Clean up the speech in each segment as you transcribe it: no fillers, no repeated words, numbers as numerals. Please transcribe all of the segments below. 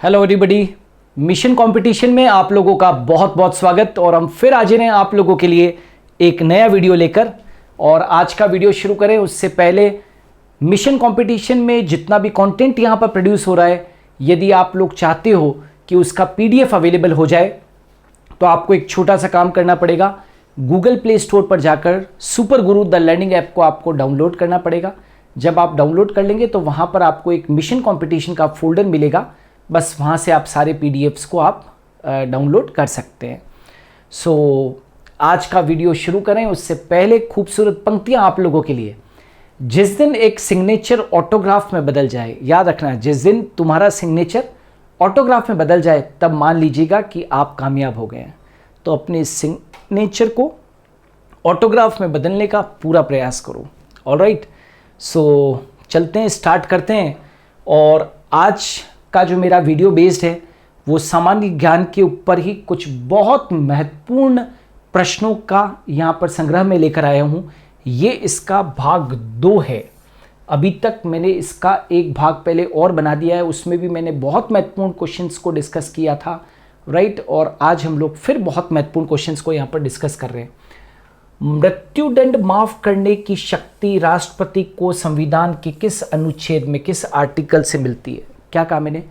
Hello everybody, mission competition में आप लोगों का बहुत बहुत स्वागत। और हम फिर आज हैं आप लोगों के लिए एक नया वीडियो लेकर। और आज का वीडियो शुरू करें उससे पहले मिशन कंपटीशन में जितना भी कंटेंट यहाँ पर प्रोड्यूस हो रहा है, यदि आप लोग चाहते हो कि उसका पीडीएफ अवेलेबल हो जाए तो आपको एक छोटा सा काम करना पड़ेगा। गूगल प्ले स्टोर पर जाकर super Guru the learning app को आपको डाउनलोड करना पड़ेगा। जब आप डाउनलोड कर लेंगे तो वहाँ पर आपको एक मिशन कंपटीशन का फोल्डर मिलेगा। बस वहाँ से आप सारे पीडीएफ्स को आप डाउनलोड कर सकते हैं। आज का वीडियो शुरू करें उससे पहले खूबसूरत पंक्तियाँ आप लोगों के लिए। जिस दिन एक सिग्नेचर ऑटोग्राफ में बदल जाए, याद रखना, जिस दिन तुम्हारा सिग्नेचर ऑटोग्राफ में बदल जाए तब मान लीजिएगा कि आप कामयाब हो गए हैं। तो अपने सिग्नेचर को ऑटोग्राफ में बदलने का पूरा प्रयास करो। ऑलराइट, चलते हैं, स्टार्ट करते हैं। और आज का जो मेरा वीडियो बेस्ड है वो सामान्य ज्ञान के ऊपर ही कुछ बहुत महत्वपूर्ण प्रश्नों का यहाँ पर संग्रह में लेकर आया हूँ। ये इसका भाग 2 है। अभी तक मैंने इसका एक भाग पहले और बना दिया है, उसमें भी मैंने बहुत महत्वपूर्ण क्वेश्चंस को डिस्कस किया था, राइट। और आज हम लोग फिर बहुत महत्वपूर्ण क्वेश्चंस को यहाँ पर डिस्कस कर रहे हैं। मृत्युदंड माफ करने की शक्ति राष्ट्रपति को संविधान के किस अनुच्छेद में, किस आर्टिकल से मिलती है? क्या कहा मैंने?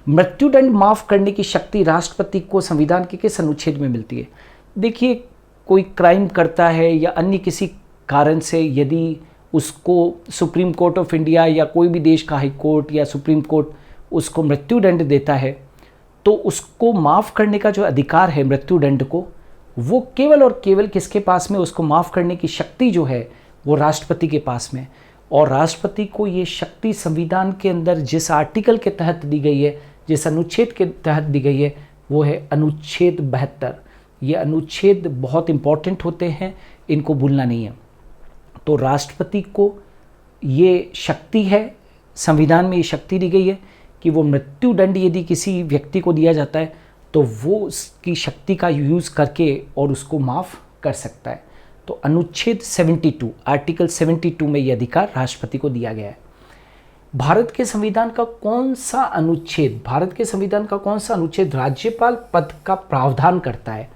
मृत्युदंड माफ करने की शक्ति राष्ट्रपति को संविधान के किस अनुच्छेद में मिलती है? देखिए, कोई क्राइम करता है या अन्य किसी कारण से यदि उसको सुप्रीम कोर्ट ऑफ इंडिया या कोई भी देश का हाई कोर्ट या सुप्रीम कोर्ट उसको मृत्युदंड देता है, तो उसको माफ़ करने का जो अधिकार है मृत्युदंड को, वो केवल और केवल किसके पास में? उसको माफ़ करने की शक्ति जो है वो राष्ट्रपति के पास में। और राष्ट्रपति को ये शक्ति संविधान के अंदर जिस आर्टिकल के तहत दी गई है, जिस अनुच्छेद के तहत दी गई है, वो है अनुच्छेद 72। ये अनुच्छेद बहुत इंपॉर्टेंट होते हैं, इनको भूलना नहीं है। तो राष्ट्रपति को ये शक्ति है, संविधान में ये शक्ति दी गई है कि वो मृत्युदंड यदि किसी व्यक्ति को दिया जाता है तो वो उसकी शक्ति का यूज़ करके और उसको माफ़ कर सकता है। तो अनुच्छेद 72, आर्टिकल 72 में ये अधिकार राष्ट्रपति को दिया गया है। भारत के संविधान का कौन सा अनुच्छेद, भारत के संविधान का कौन सा अनुच्छेद राज्यपाल पद का प्रावधान करता है?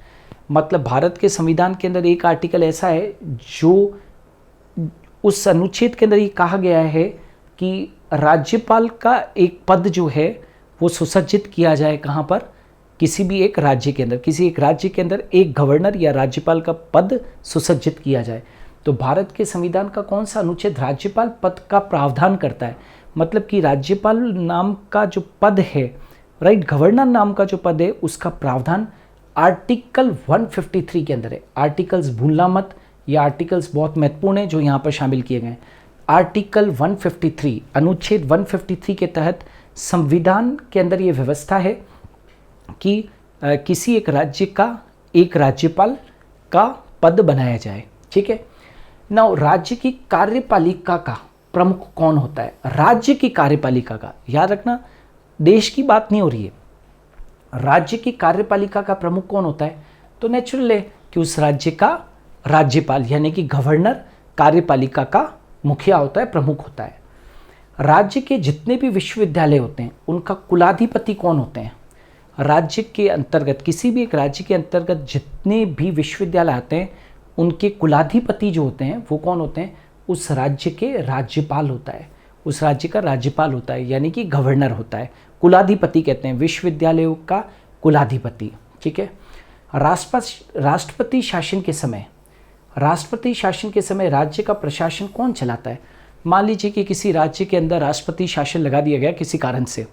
मतलब भारत के संविधान के अंदर एक आर्टिकल ऐसा है जो उस अनुच्छेद के अंदर ये कहा गया है कि राज्यपाल का एक पद जो है वो सुसज्जित किया जाए। कहाँ पर? किसी भी एक राज्य के अंदर, किसी एक राज्य के अंदर एक गवर्नर या राज्यपाल का पद सुसज्जित किया जाए। तो भारत के संविधान का कौन सा अनुच्छेद राज्यपाल पद का प्रावधान करता है? मतलब कि राज्यपाल नाम का जो पद है, राइट, गवर्नर नाम का जो पद है, उसका प्रावधान आर्टिकल 153 के अंदर है। आर्टिकल्स भूलना मत, ये आर्टिकल्स बहुत महत्वपूर्ण है जो यहाँ पर शामिल किए गए। आर्टिकल 153, अनुच्छेद 153 के तहत संविधान के अंदर ये व्यवस्था है कि किसी एक राज्य का एक राज्यपाल का पद बनाया जाए। ठीक है ना। राज्य की कार्यपालिका का प्रमुख कौन होता है? राज्य की कार्यपालिका का, याद रखना, देश की बात नहीं हो रही है। राज्य की कार्यपालिका का प्रमुख कौन होता है? तो नेचुरल है कि उस राज्य का राज्यपाल यानी कि गवर्नर कार्यपालिका का मुखिया होता है, प्रमुख होता है। राज्य के जितने भी विश्वविद्यालय होते हैं उनका कुलाधिपति कौन होते हैं? राज्य के अंतर्गत, किसी भी एक राज्य के अंतर्गत जितने भी विश्वविद्यालय आते हैं उनके कुलाधिपति जो होते हैं वो कौन होते हैं? उस राज्य के राज्यपाल होता है, उस राज्य का राज्यपाल होता है, यानी कि गवर्नर होता है। कुलाधिपति कहते हैं विश्वविद्यालयों का कुलाधिपति। ठीक है। राष्ट्रपति शासन के समय, राष्ट्रपति शासन के समय राज्य का प्रशासन कौन चलाता है? मान लीजिए कि किसी राज्य के अंदर राष्ट्रपति शासन लगा दिया गया किसी कारण से,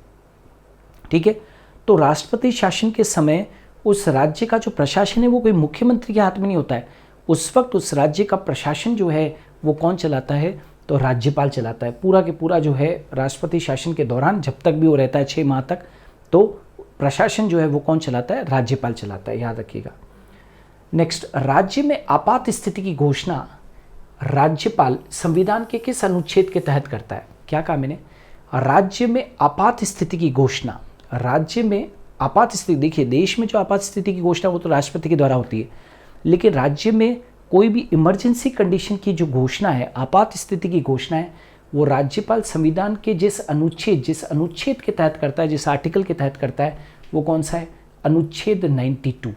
ठीक है। तो राष्ट्रपति शासन के समय उस राज्य का जो प्रशासन है वो कोई मुख्यमंत्री के हाथ में नहीं होता है। उस वक्त उस राज्य का प्रशासन जो है वो कौन चलाता है? तो राज्यपाल चलाता है। पूरा के पूरा जो है राष्ट्रपति शासन के दौरान, जब तक भी वो रहता है 6 माह तक, तो प्रशासन जो है वो कौन चलाता है? राज्यपाल चलाता है, याद रखिएगा। नेक्स्ट, राज्य में आपात स्थिति की घोषणा राज्यपाल संविधान के किस अनुच्छेद के तहत करता है? क्या कहा मैंने? राज्य में आपात स्थिति की घोषणा, राज्य में आपात स्थिति, देखिए देश में जो आपात स्थिति की घोषणा वो तो राष्ट्रपति के द्वारा होती है, लेकिन राज्य में कोई भी इमरजेंसी कंडीशन की जो घोषणा है, आपात स्थिति की घोषणा है, वो राज्यपाल संविधान के जिस अनुच्छेद के तहत करता है, जिस आर्टिकल के तहत करता है, वो कौन सा है? अनुच्छेद 92।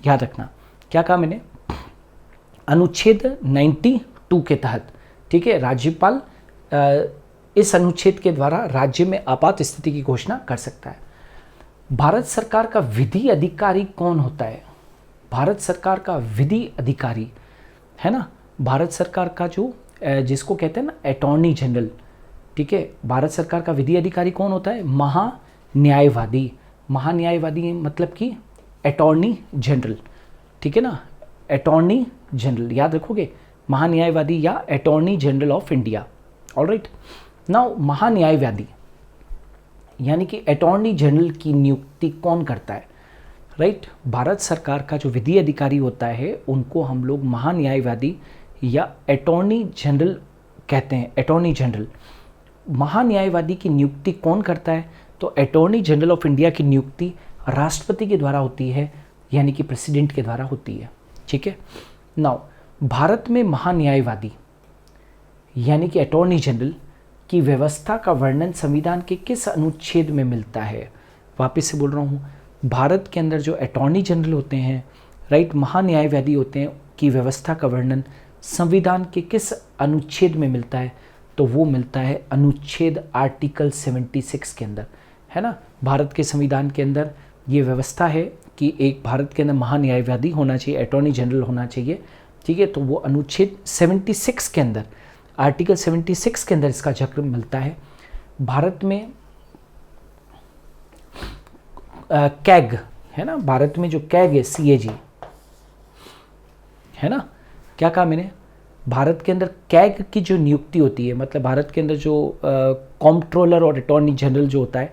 याद रखना, क्या कहा मैंने? अनुच्छेद 92 के तहत, ठीक है, राज्यपाल इस अनुच्छेद के द्वारा राज्य में आपात स्थिति की घोषणा कर सकता है। भारत सरकार का विधि अधिकारी कौन होता है? भारत सरकार का विधि अधिकारी है ना, भारत सरकार का जो जिसको कहते हैं ना अटॉर्नी जनरल, ठीक है, भारत सरकार का विधि अधिकारी कौन होता है? महान्यायवादी। महान्यायवादी मतलब कि अटॉर्नी जनरल, ठीक है ना, अटॉर्नी जनरल याद रखोगे, महान्यायवादी या attorney general of India. Alright, now महान्यायवादी यानी कि अटॉर्नी जनरल की नियुक्ति कौन करता है? राइट, भारत सरकार का जो विधि अधिकारी होता है उनको हम लोग महान्यायवादी या अटॉर्नी जनरल कहते हैं। अटॉर्नी जनरल, महान्यायवादी की नियुक्ति कौन करता है? तो अटॉर्नी जनरल ऑफ इंडिया की नियुक्ति राष्ट्रपति के द्वारा होती है, यानी कि प्रेसिडेंट के द्वारा होती है। ठीक है, नाउ भारत में महान्यायवादी यानी कि अटॉर्नी जनरल की व्यवस्था का वर्णन संविधान के किस अनुच्छेद में मिलता है? वापस से बोल रहा हूँ, भारत के अंदर जो अटॉर्नी जनरल होते हैं, राइट, महान्यायवादी होते हैं, की व्यवस्था का वर्णन संविधान के किस अनुच्छेद में मिलता है? तो वो मिलता है अनुच्छेद आर्टिकल 76 के अंदर, है ना। भारत के संविधान के अंदर ये व्यवस्था है कि एक भारत के अंदर महान्यायवादी होना चाहिए, अटॉर्नी जनरल होना चाहिए, ठीक है। तो वो अनुच्छेद 76 के अंदर, आर्टिकल 76 के अंदर इसका जिक्र मिलता है। भारत में कैग है ना, भारत में जो कैग है, CAG है ना, क्या कहा मैंने? भारत के अंदर कैग की जो नियुक्ति होती है, मतलब भारत के अंदर जो कॉम्प्ट्रोलर और अटॉर्नी जनरल जो होता है,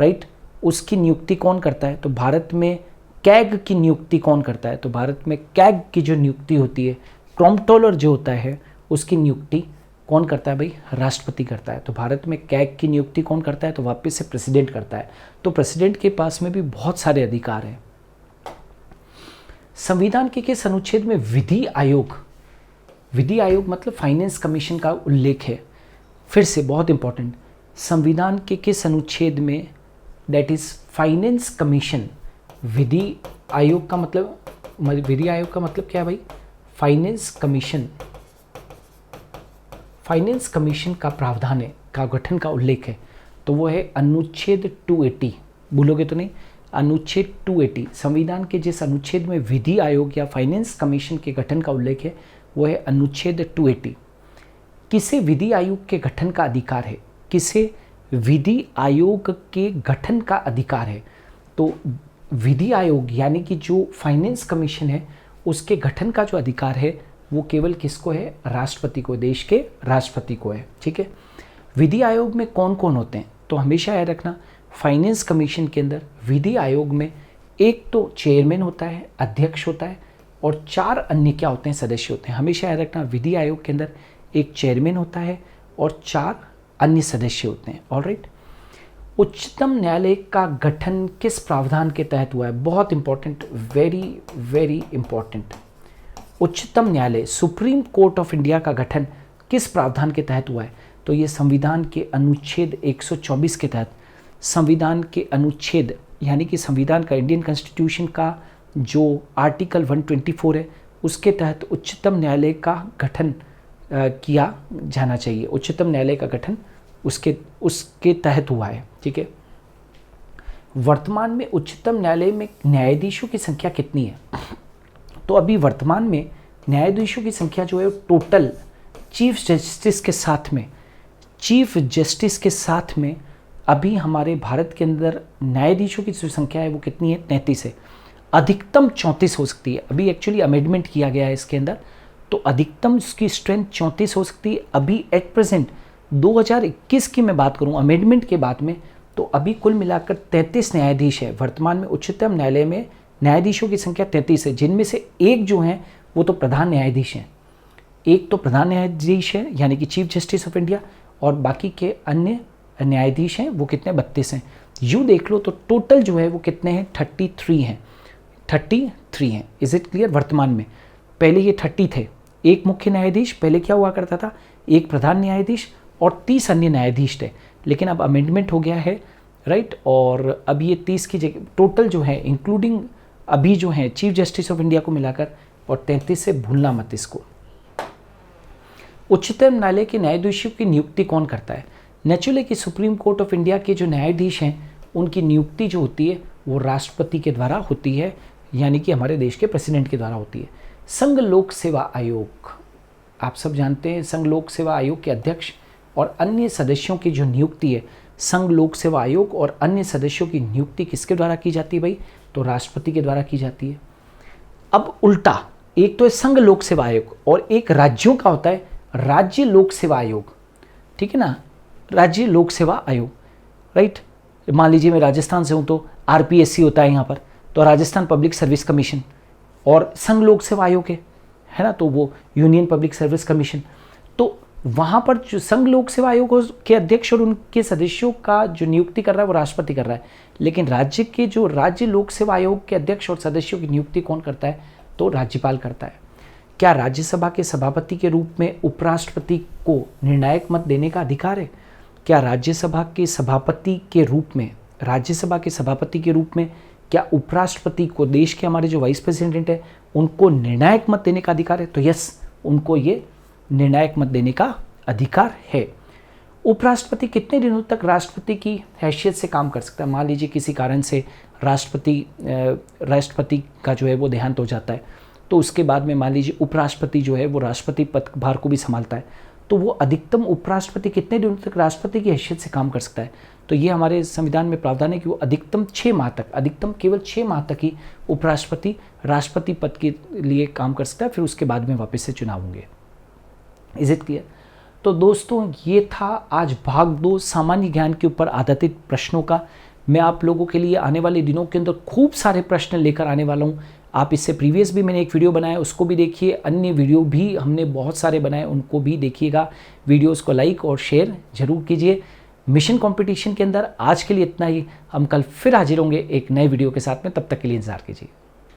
राइट, उसकी नियुक्ति कौन करता है? तो भारत में कैग की नियुक्ति कौन करता है? तो भारत में कैग की जो नियुक्ति होती है, कॉम्प्ट्रोलर जो होता है, उसकी नियुक्ति कौन करता है भाई? राष्ट्रपति करता है। तो भारत में कैग की नियुक्ति कौन करता है? तो वापस से प्रेसिडेंट करता है। तो प्रेसिडेंट के पास में भी बहुत सारे अधिकार हैं। संविधान के किस अनुच्छेद में विधि आयोग, विधि आयोग मतलब फाइनेंस कमीशन का उल्लेख है? फिर से बहुत इंपॉर्टेंट, संविधान के किस अनुच्छेद में, दैट इज फाइनेंस कमीशन, विधि आयोग का मतलब, विधि आयोग का मतलब क्या है भाई? फाइनेंस कमीशन, फाइनेंस कमीशन का प्रावधान है, का गठन का उल्लेख है, तो वो है अनुच्छेद 280, भूलोगे तो नहीं, अनुच्छेद 280। संविधान के जिस अनुच्छेद में विधि आयोग या फाइनेंस कमीशन के गठन का उल्लेख है वो है अनुच्छेद 280। किसे विधि आयोग के गठन का अधिकार है? किसे विधि आयोग के गठन का अधिकार है? तो विधि आयोग यानी कि जो फाइनेंस कमीशन है उसके गठन का जो अधिकार है वो केवल किसको है? राष्ट्रपति को, देश के राष्ट्रपति को है। ठीक है, विधि आयोग में कौन कौन होते हैं? तो हमेशा याद रखना, फाइनेंस कमीशन के अंदर विधि आयोग में एक तो चेयरमैन होता है, अध्यक्ष होता है, और 4 अन्य क्या होते हैं? सदस्य होते हैं। हमेशा याद रखना, विधि आयोग के अंदर एक चेयरमैन होता है और 4 अन्य सदस्य होते हैं। ऑलराइट, उच्चतम न्यायालय का गठन किस प्रावधान के तहत हुआ है? बहुत इंपॉर्टेंट, वेरी वेरी इंपॉर्टेंट। उच्चतम न्यायालय, सुप्रीम कोर्ट ऑफ इंडिया का गठन किस प्रावधान के तहत हुआ है? तो ये संविधान के अनुच्छेद 124 के तहत, संविधान के अनुच्छेद यानी कि संविधान का, इंडियन कॉन्स्टिट्यूशन का जो आर्टिकल 124 है उसके तहत उच्चतम न्यायालय का गठन किया जाना चाहिए। उच्चतम न्यायालय का गठन उसके तहत हुआ है। ठीक है, वर्तमान में उच्चतम न्यायालय में न्यायाधीशों की संख्या कितनी है? तो अभी वर्तमान में न्यायाधीशों की संख्या जो है टोटल चीफ जस्टिस के साथ में अभी हमारे भारत के अंदर न्यायाधीशों की जो संख्या है वो कितनी है? 33 है। अधिकतम 34 हो सकती है। अभी एक्चुअली अमेंडमेंट किया गया है इसके अंदर, तो अधिकतम इसकी स्ट्रेंथ 34 हो सकती है। अभी एट प्रेजेंट 2021 की मैं बात करूं, अमेंडमेंट के बाद में, तो अभी कुल मिलाकर 33 न्यायाधीश है। वर्तमान में उच्चतम न्यायालय में न्यायाधीशों की संख्या 33 है, जिनमें से एक जो है वो तो प्रधान न्यायाधीश हैं। एक तो प्रधान न्यायाधीश है यानी कि चीफ जस्टिस ऑफ इंडिया, और बाकी के अन्य न्यायाधीश हैं वो कितने? 32 हैं। यूँ देख लो तो टोटल जो है वो कितने हैं? 33 हैं। 33 हैं। Is it clear? वर्तमान में, पहले ये 30 थे। एक मुख्य न्यायाधीश, पहले क्या हुआ करता था? एक प्रधान न्यायाधीश और 30 अन्य न्यायाधीश थे, लेकिन अब अमेंडमेंट हो गया है, राइट। और अब ये 30 की जगह टोटल जो है इंक्लूडिंग अभी जो है चीफ जस्टिस ऑफ इंडिया को मिलाकर, और 33 से भूलना मत इसको। उच्चतम न्यायालय के न्यायाधीशों की नियुक्ति कौन करता है? नेचुरली कि सुप्रीम कोर्ट ऑफ इंडिया के जो न्यायाधीश हैं उनकी नियुक्ति जो होती है वो राष्ट्रपति के द्वारा होती है, यानी कि हमारे देश के प्रेसिडेंट के द्वारा होती है। संघ लोक सेवा आयोग, आप सब जानते हैं, संघ लोक सेवा आयोग के अध्यक्ष और अन्य सदस्यों की जो नियुक्ति है, संघ लोक सेवा आयोग और अन्य सदस्यों की नियुक्ति किसके द्वारा की जाती है भाई? तो राष्ट्रपति के द्वारा की जाती है। अब उल्टा, एक तो है संघ लोक सेवा आयोग और एक राज्यों का होता है राज्य लोक सेवा आयोग, ठीक है ना, राज्य लोक सेवा आयोग, राइट। मान लीजिए मैं राजस्थान से हूँ तो आरपीएससी होता है यहाँ पर, तो राजस्थान पब्लिक सर्विस कमीशन, और संघ लोक सेवा आयोग है ना, तो वो यूनियन पब्लिक सर्विस कमीशन। तो वहाँ पर जो संघ लोक सेवा आयोग के अध्यक्ष और उनके सदस्यों का जो नियुक्ति कर रहा है वो राष्ट्रपति कर रहा है, लेकिन राज्य के जो राज्य लोक सेवा आयोग के अध्यक्ष और सदस्यों की नियुक्ति कौन करता है? तो राज्यपाल करता है। क्या राज्यसभा के सभापति के रूप में उपराष्ट्रपति को निर्णायक मत देने का अधिकार है? क्या राज्यसभा के सभापति के रूप में, राज्यसभा के सभापति के रूप में क्या उपराष्ट्रपति को, देश के हमारे जो वाइस प्रेसिडेंट है, उनको निर्णायक मत देने का अधिकार है? तो यस, उनको ये निर्णायक मत देने का अधिकार है। उपराष्ट्रपति कितने दिनों तक राष्ट्रपति की हैसियत से काम कर सकता है? मान लीजिए किसी कारण से राष्ट्रपति का जो है वो देहांत हो जाता है, तो उसके बाद में मान लीजिए उपराष्ट्रपति जो है वो राष्ट्रपति पदभार को भी संभालता है, तो वो अधिकतम उपराष्ट्रपति कितने दिनों तक राष्ट्रपति की हैसियत से काम कर सकता है? तो ये हमारे संविधान में प्रावधान है कि वो अधिकतम 6 माह तक, अधिकतम केवल 6 माह तक ही उपराष्ट्रपति राष्ट्रपति पद के लिए काम कर सकता है, फिर उसके बाद में वापस से चुनाव होंगे। Is it clear? तो दोस्तों ये था आज भाग 2 सामान्य ज्ञान के ऊपर आधारित प्रश्नों का। मैं आप लोगों के लिए आने वाले दिनों के अंदर खूब सारे प्रश्न लेकर आने वाला हूँ। आप इससे प्रीवियस भी मैंने एक वीडियो बनाया, उसको भी देखिए, अन्य वीडियो भी हमने बहुत सारे बनाए, उनको भी देखिएगा। वीडियोस को लाइक और शेयर जरूर कीजिए। मिशन कंपटीशन के अंदर आज के लिए इतना ही। हम कल फिर हाजिर होंगे एक नए वीडियो के साथ में, तब तक के लिए इंतजार कीजिए।